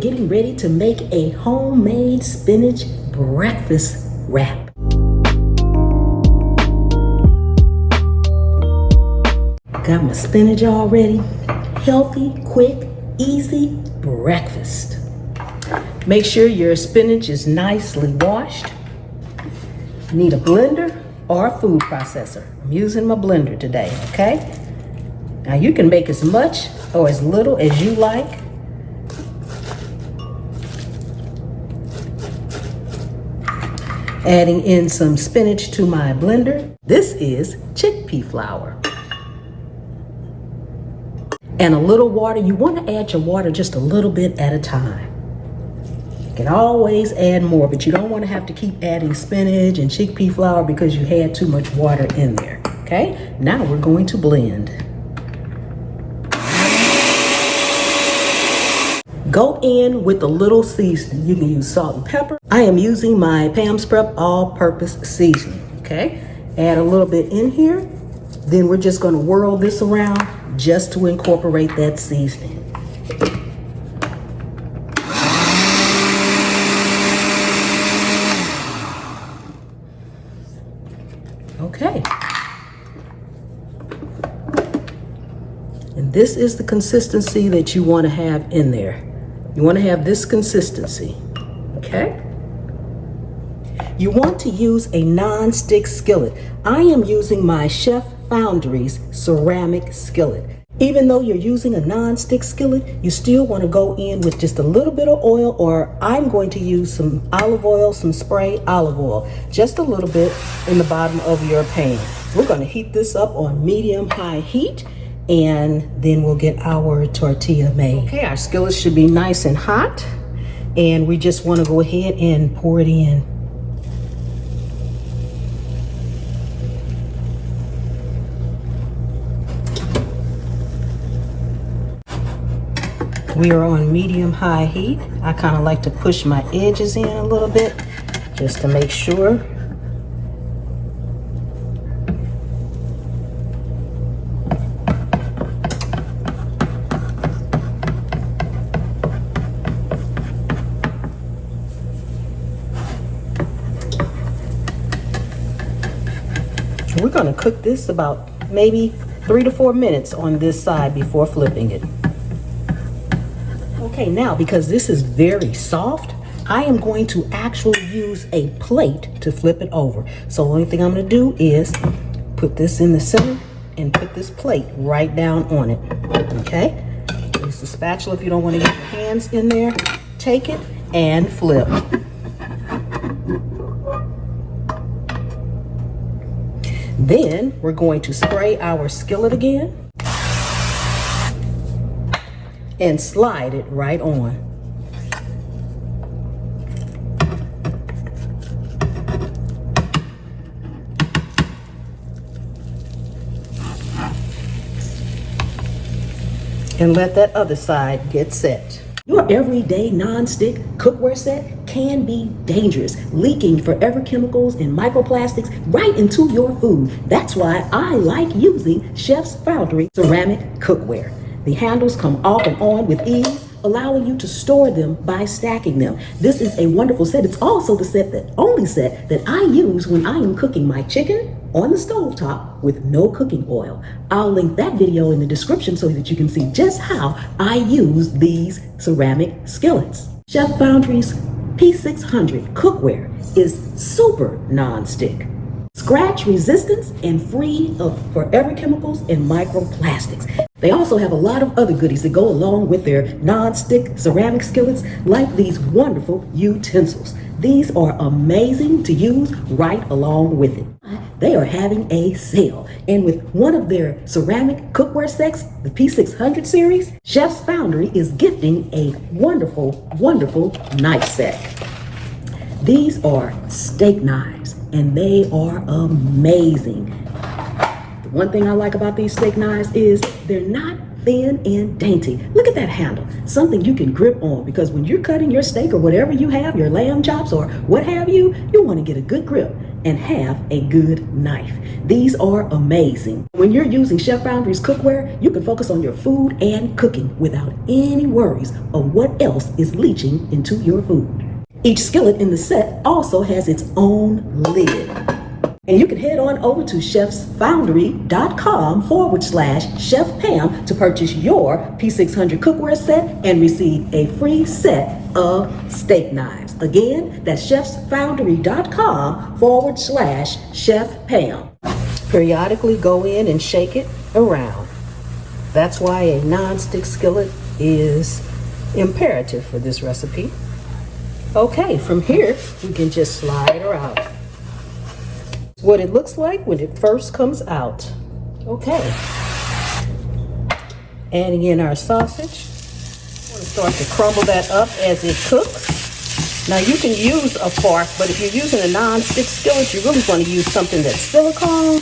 getting ready to make a homemade spinach breakfast wrap. Got my spinach all ready. Healthy, quick, easy breakfast. Make sure your spinach is nicely washed. You need a blender or a food processor. I'm using my blender today, okay? Now you can make as much or as little as you like. Adding in some spinach to my blender. This is chickpea flour. And a little water. You want to add your water just a little bit at a time. You can always add more, but you don't want to have to keep adding spinach and chickpea flour because you had too much water in there. Okay, now we're going to blend. Go in with a little seasoning. You can use salt and pepper. I am using my Pam's Prep all-purpose seasoning. Okay, add a little bit in here. Then we're just going to whirl this around just to incorporate that seasoning. Okay. And this is the consistency that you want to have in there. You want to have this consistency, okay? You want to use a non-stick skillet. I am using my Chef Foundry's ceramic skillet. Even though you're using a non-stick skillet, you still want to go in with just a little bit of oil, or I'm going to use some olive oil, some spray olive oil, just a little bit in the bottom of your pan. We're going to heat this up on medium-high heat, and then we'll get our tortilla made. Okay, our skillet should be nice and hot, and we just want to go ahead and pour it in. We are on medium-high heat. I kind of like to push my edges in a little bit just to make sure. We're going to cook this about maybe 3 to 4 minutes on this side before flipping it. Okay, now because this is very soft, I am going to actually use a plate to flip it over. So the only thing I'm going to do is put this in the center and put this plate right down on it. Okay, use the spatula if you don't want to get your hands in there. Take it and flip. Then we're going to spray our skillet again and slide it right on. And let that other side get set. Your everyday non-stick cookware set can be dangerous, leaking forever chemicals and microplastics right into your food. That's why I like using Chef's Foundry ceramic cookware. The handles come off and on with ease, allowing you to store them by stacking them. This is a wonderful set. It's also the only set that I use when I am cooking my chicken on the stovetop with no cooking oil. I'll link that video in the description so that you can see just how I use these ceramic skillets. Chef Foundry's P600 cookware is super non-stick, scratch resistance, and free of forever chemicals and microplastics. They also have a lot of other goodies that go along with their non-stick ceramic skillets, like these wonderful utensils. These are amazing to use right along with it. They are having a sale, and with one of their ceramic cookware sets, the P600 series, Chef's Foundry is gifting a wonderful, wonderful knife set. These are steak knives, and they are amazing. One thing I like about these steak knives is they're not thin and dainty. Look at that handle, something you can grip on, because when you're cutting your steak or whatever you have, your lamb chops or what have you, you want to get a good grip and have a good knife. These are amazing. When you're using Chef Foundry's cookware, you can focus on your food and cooking without any worries of what else is leaching into your food. Each skillet in the set also has its own lid. And you can head on over to chefsfoundry.com/Chef Pam to purchase your P600 cookware set and receive a free set of steak knives. Again, that's chefsfoundry.com/Chef Pam. Periodically go in and shake it around. That's why a non-stick skillet is imperative for this recipe. Okay, from here, we can just slide her out. What it looks like when it first comes out. Okay. Adding in our sausage. I want to start to crumble that up as it cooks. Now you can use a fork, but if you're using a non-stick skillet, you really want to use something that's silicone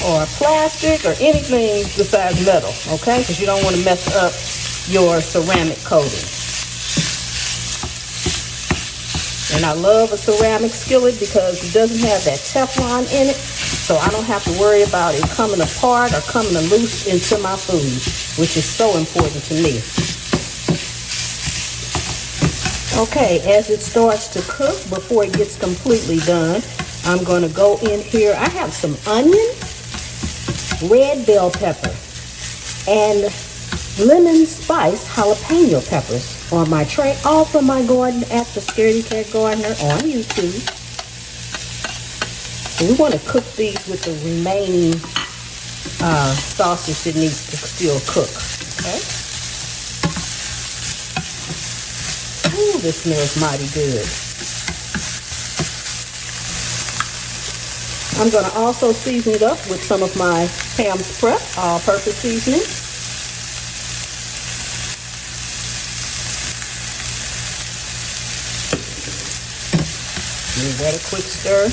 or plastic or anything besides metal, okay? Because you don't want to mess up your ceramic coating. And I love a ceramic skillet because it doesn't have that Teflon in it, so I don't have to worry about it coming apart or coming loose into my food, which is so important to me. Okay, as it starts to cook, before it gets completely done, I'm going to go in here. I have some onion, red bell pepper, and lemon spice jalapeno peppers on my tray, all from my garden at the Scaredy Cat Gardener on YouTube. So we want to cook these with the remaining sausage that needs to still cook. Okay. Ooh, this smells mighty good. I'm going to also season it up with some of my Pam's Prep all-purpose seasoning. Give that a quick stir.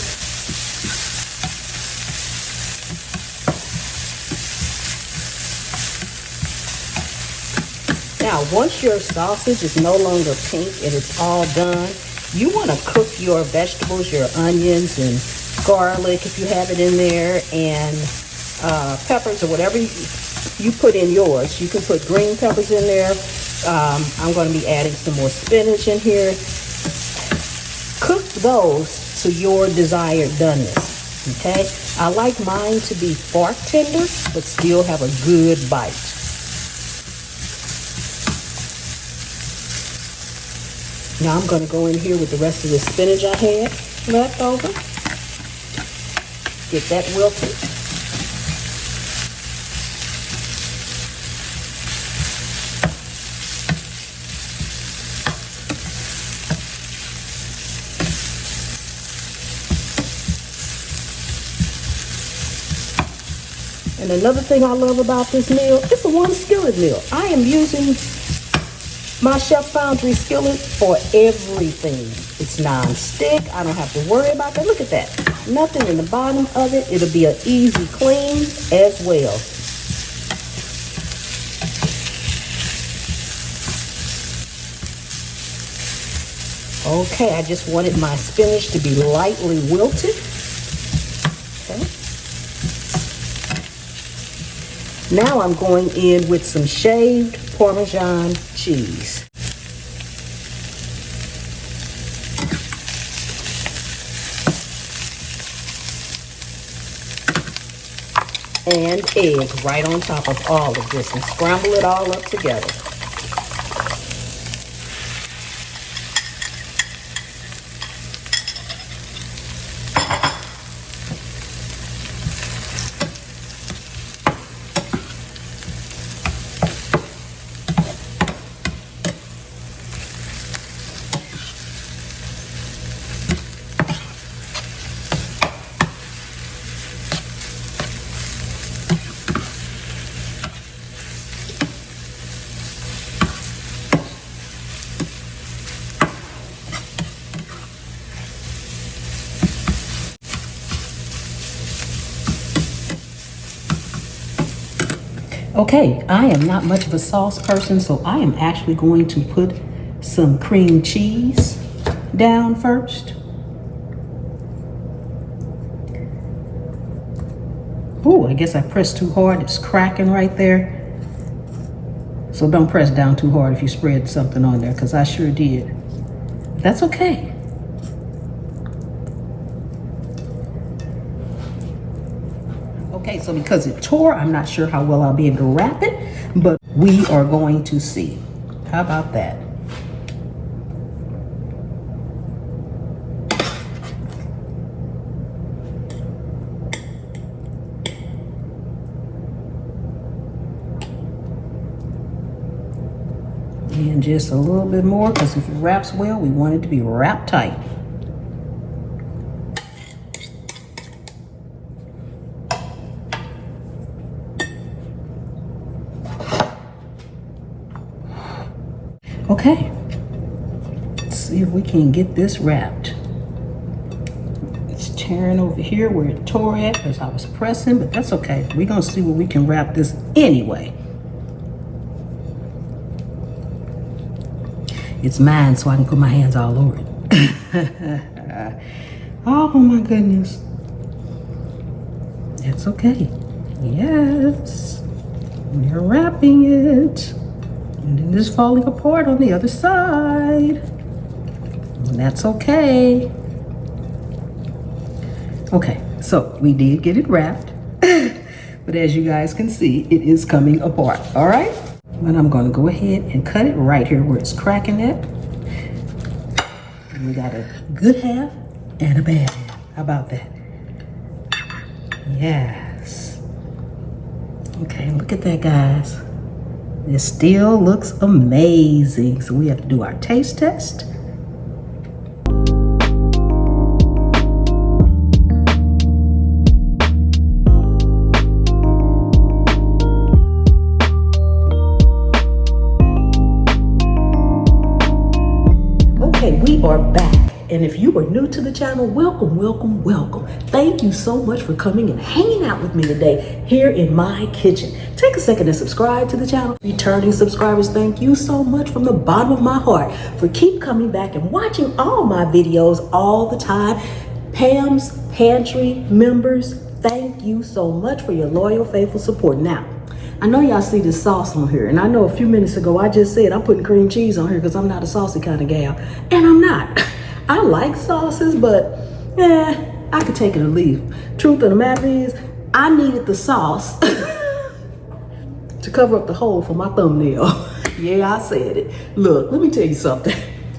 Now, once your sausage is no longer pink and it's all done, you want to cook your vegetables, your onions and garlic if you have it in there, and peppers or whatever you put in yours. You can put green peppers in there. I'm going to be adding some more spinach in here. Cook those to your desired doneness, okay? I like mine to be fork tender, but still have a good bite. Now I'm going to go in here with the rest of the spinach I had left over. Get that wilted. And another thing I love about this meal, it's a one skillet meal. I am using my Chef Foundry skillet for everything. It's non-stick. I don't have to worry about that. Look at that. Nothing in the bottom of it. It'll be an easy clean as well. Okay, I just wanted my spinach to be lightly wilted. Okay. Now I'm going in with some shaved Parmesan cheese. And eggs right on top of all of this, and scramble it all up together. Okay, I am not much of a sauce person, so I am actually going to put some cream cheese down first. Oh, I guess I pressed too hard. It's cracking right there. So don't press down too hard if you spread something on there, because I sure did. That's okay. Okay, so because it tore, I'm not sure how well I'll be able to wrap it, but we are going to see. How about that? And just a little bit more, because if it wraps well, we want it to be wrapped tight. Okay, let's see if we can get this wrapped. It's tearing over here where it tore at because I was pressing, but that's okay. We're gonna see where we can wrap this anyway. It's mine, so I can put my hands all over it. Oh my goodness. It's okay. Yes, we're wrapping it. And then it's falling apart on the other side. And that's okay. Okay, so we did get it wrapped. But as you guys can see, it is coming apart, all right? And I'm gonna go ahead and cut it right here where it's cracking at. And we got a good half and a bad half. How about that? Yes. Okay, look at that, guys. It still looks amazing. So we have to do our taste test. Okay, we are back. And if you are new to the channel, welcome, welcome, welcome. Thank you so much for coming and hanging out with me today here in my kitchen. Take a second to subscribe to the channel. Returning subscribers, thank you so much from the bottom of my heart for keep coming back and watching all my videos all the time. Pam's Pantry members, thank you so much for your loyal, faithful support. Now, I know y'all see this sauce on here, and I know a few minutes ago I just said I'm putting cream cheese on here because I'm not a saucy kind of gal, and I'm not. I like sauces, but I could take it or leave. Truth of the matter is, I needed the sauce to cover up the hole for my thumbnail. Yeah, I said it. Look, let me tell you something.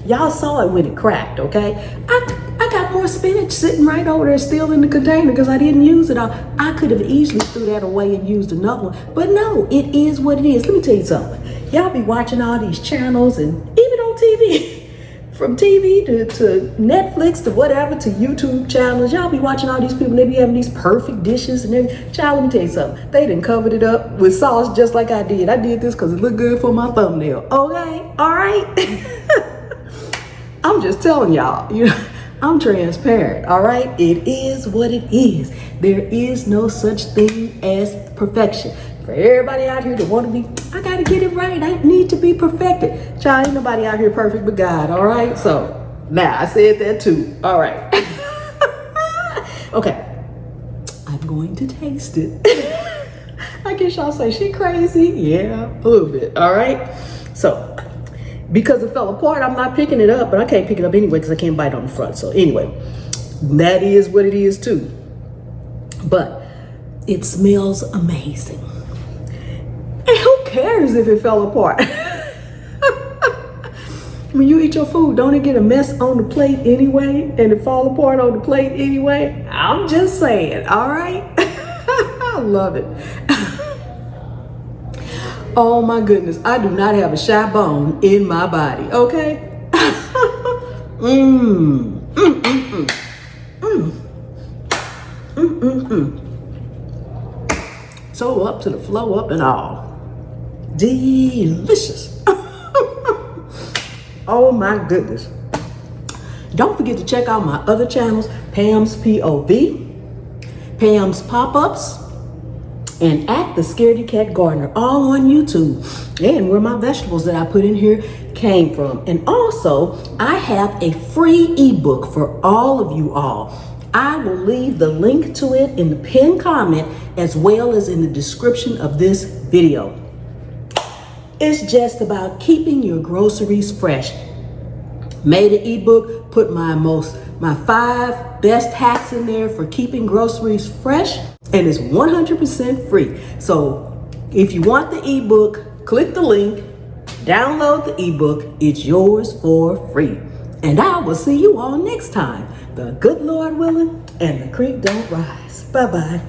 Y'all saw it when it cracked, okay? I got more spinach sitting right over there still in the container because I didn't use it all. I could have easily threw that away and used another one, but no, it is what it is. Let me tell you something. Y'all be watching all these channels and even on TV. From TV to Netflix to whatever to YouTube channels, y'all be watching all these people, they be having these perfect dishes and everything. Child, let me tell you something. They done covered it up with sauce just like I did. I did this because it looked good for my thumbnail. Okay, all right? I'm just telling y'all, you know, I'm transparent, all right? It is what it is. There is no such thing as perfection. For everybody out here that want to be, I got to get it right. I need to be perfected. Child, ain't nobody out here perfect but God, all right? So, now I said that too. All right. Okay. I'm going to taste it. I guess y'all say she crazy. Yeah, a little bit, all right? So, because it fell apart, I'm not picking it up, but I can't pick it up anyway because I can't bite on the front. So anyway, that is what it is too. But it smells amazing. And who cares if it fell apart? When you eat your food, don't it get a mess on the plate anyway? And it fall apart on the plate anyway? I'm just saying, all right? I love it. Oh my goodness, I do not have a shy bone in my body, okay? So up to the flow up and all. Delicious. Oh my goodness. Don't forget to check out my other channels, Pam's POV, Pam's Pop-Ups, and at the Scaredy Cat Gardener, all on YouTube, and where my vegetables that I put in here came from. And also, I have a free ebook for all of you all. I will leave the link to it in the pinned comment as well as in the description of this video. It's just about keeping your groceries fresh. Made an ebook, put my 5 best hacks in there for keeping groceries fresh, and it's 100% free. So if you want the ebook, click the link, download the ebook, it's yours for free. And I will see you all next time. The good Lord willing and the creek don't rise. Bye-bye.